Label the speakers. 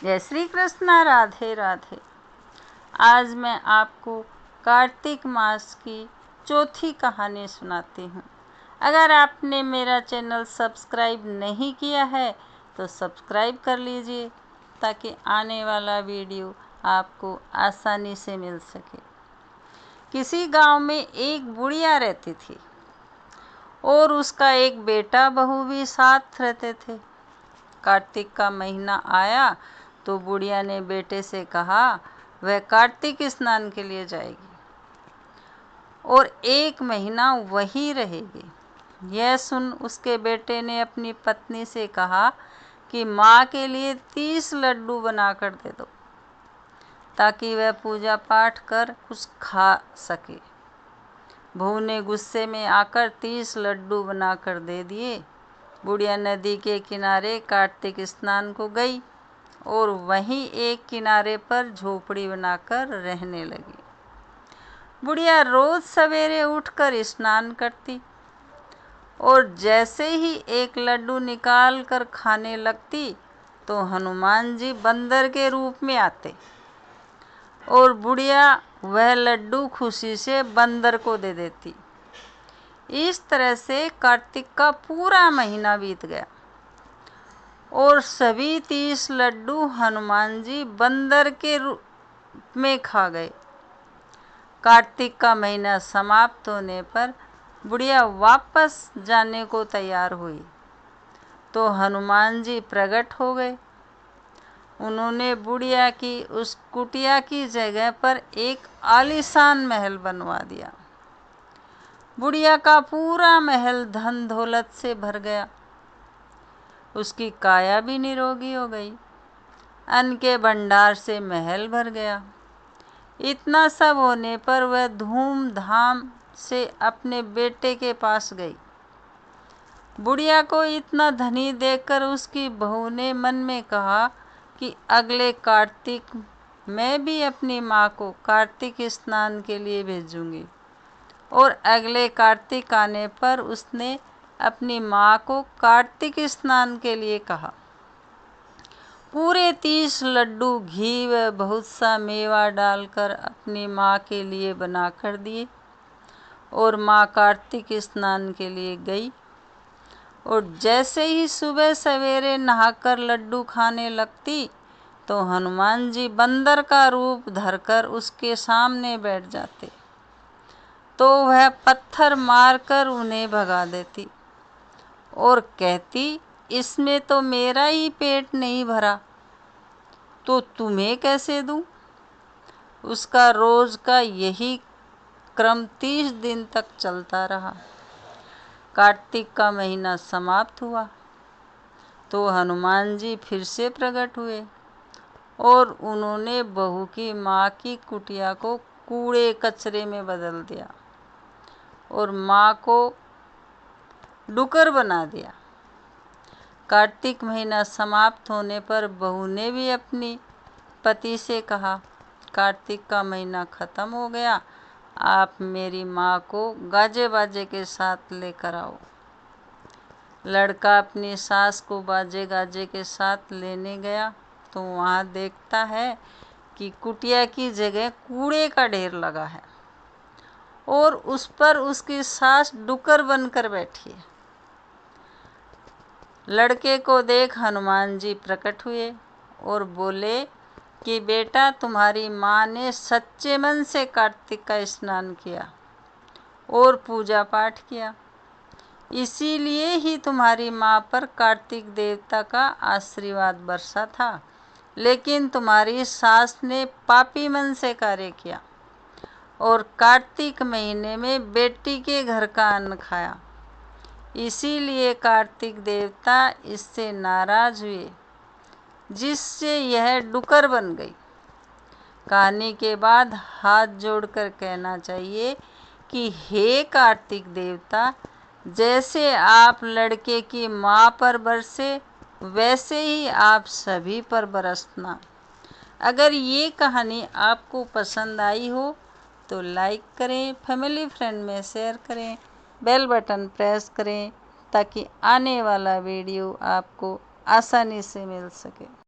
Speaker 1: जय श्री कृष्णा, राधे राधे। आज मैं आपको कार्तिक मास की चौथी कहानी सुनाती हूँ। अगर आपने मेरा चैनल सब्सक्राइब नहीं किया है तो सब्सक्राइब कर लीजिए ताकि आने वाला वीडियो आपको आसानी से मिल सके। किसी गांव में एक बुढ़िया रहती थी और उसका एक बेटा बहू भी साथ रहते थे। कार्तिक का महीना आया तो बुढ़िया ने बेटे से कहा वह कार्तिक स्नान के लिए जाएगी और 1 महीना वहीं रहेगी। यह सुन उसके बेटे ने अपनी पत्नी से कहा कि माँ के लिए 30 लड्डू बनाकर दे दो ताकि वह पूजा पाठ कर कुछ खा सके। बहू ने गुस्से में आकर 30 लड्डू बनाकर दे दिए। बुढ़िया नदी के किनारे कार्तिक स्नान को गई और वहीं एक किनारे पर झोपड़ी बनाकर रहने लगी। बुढ़िया रोज सवेरे उठकर स्नान करती और जैसे ही एक लड्डू निकाल कर खाने लगती तो हनुमान जी बंदर के रूप में आते और बुढ़िया वह लड्डू खुशी से बंदर को दे देती। इस तरह से कार्तिक का पूरा महीना बीत गया और सभी 30 लड्डू हनुमान जी बंदर के रूप में खा गए। कार्तिक का महीना समाप्त होने पर बुढ़िया वापस जाने को तैयार हुई तो हनुमान जी प्रकट हो गए। उन्होंने बुढ़िया की उस कुटिया की जगह पर एक आलीशान महल बनवा दिया। बुढ़िया का पूरा महल धन दौलत से भर गया। उसकी काया भी निरोगी हो गई। अन्न के भंडार से महल भर गया। इतना सब होने पर वह धूमधाम से अपने बेटे के पास गई। बुढ़िया को इतना धनी देखकर उसकी बहू ने मन में कहा कि अगले कार्तिक मैं भी अपनी माँ को कार्तिक स्नान के लिए भेजूंगी। और अगले कार्तिक आने पर उसने अपनी माँ को कार्तिक स्नान के लिए कहा। पूरे 30 लड्डू घी व बहुत सा मेवा डालकर अपनी माँ के लिए बनाकर दिए और माँ कार्तिक स्नान के लिए गई और जैसे ही सुबह सवेरे नहाकर लड्डू खाने लगती तो हनुमान जी बंदर का रूप धरकर उसके सामने बैठ जाते तो वह पत्थर मारकर उन्हें भगा देती और कहती इसमें तो मेरा ही पेट नहीं भरा तो तुम्हें कैसे दूं। उसका रोज का यही क्रम 30 दिन तक चलता रहा। कार्तिक का महीना समाप्त हुआ तो हनुमान जी फिर से प्रकट हुए और उन्होंने बहू की माँ की कुटिया को कूड़े कचरे में बदल दिया और माँ को डुकर बना दिया। कार्तिक महीना समाप्त होने पर बहू ने भी अपनी पति से कहा कार्तिक का महीना ख़त्म हो गया, आप मेरी माँ को गाजे बाजे के साथ लेकर आओ। लड़का अपनी सास को बाजे गाजे के साथ लेने गया तो वहाँ देखता है कि कुटिया की जगह कूड़े का ढेर लगा है और उस पर उसकी सास डुकर बनकर बैठी है। लड़के को देख हनुमान जी प्रकट हुए और बोले कि बेटा तुम्हारी माँ ने सच्चे मन से कार्तिक का स्नान किया और पूजा पाठ किया, इसीलिए ही तुम्हारी माँ पर कार्तिक देवता का आशीर्वाद बरसा था। लेकिन तुम्हारी सास ने पापी मन से कार्य किया और कार्तिक महीने में बेटी के घर का अन्न खाया, इसीलिए कार्तिक देवता इससे नाराज हुए जिससे यह डुकर बन गई। कहानी के बाद हाथ जोड़कर कहना चाहिए कि हे कार्तिक देवता, जैसे आप लड़के की माँ पर बरसे वैसे ही आप सभी पर बरसना। अगर ये कहानी आपको पसंद आई हो तो लाइक करें, फैमिली फ्रेंड में शेयर करें, बेल बटन प्रेस करें ताकि आने वाला वीडियो आपको आसानी से मिल सके।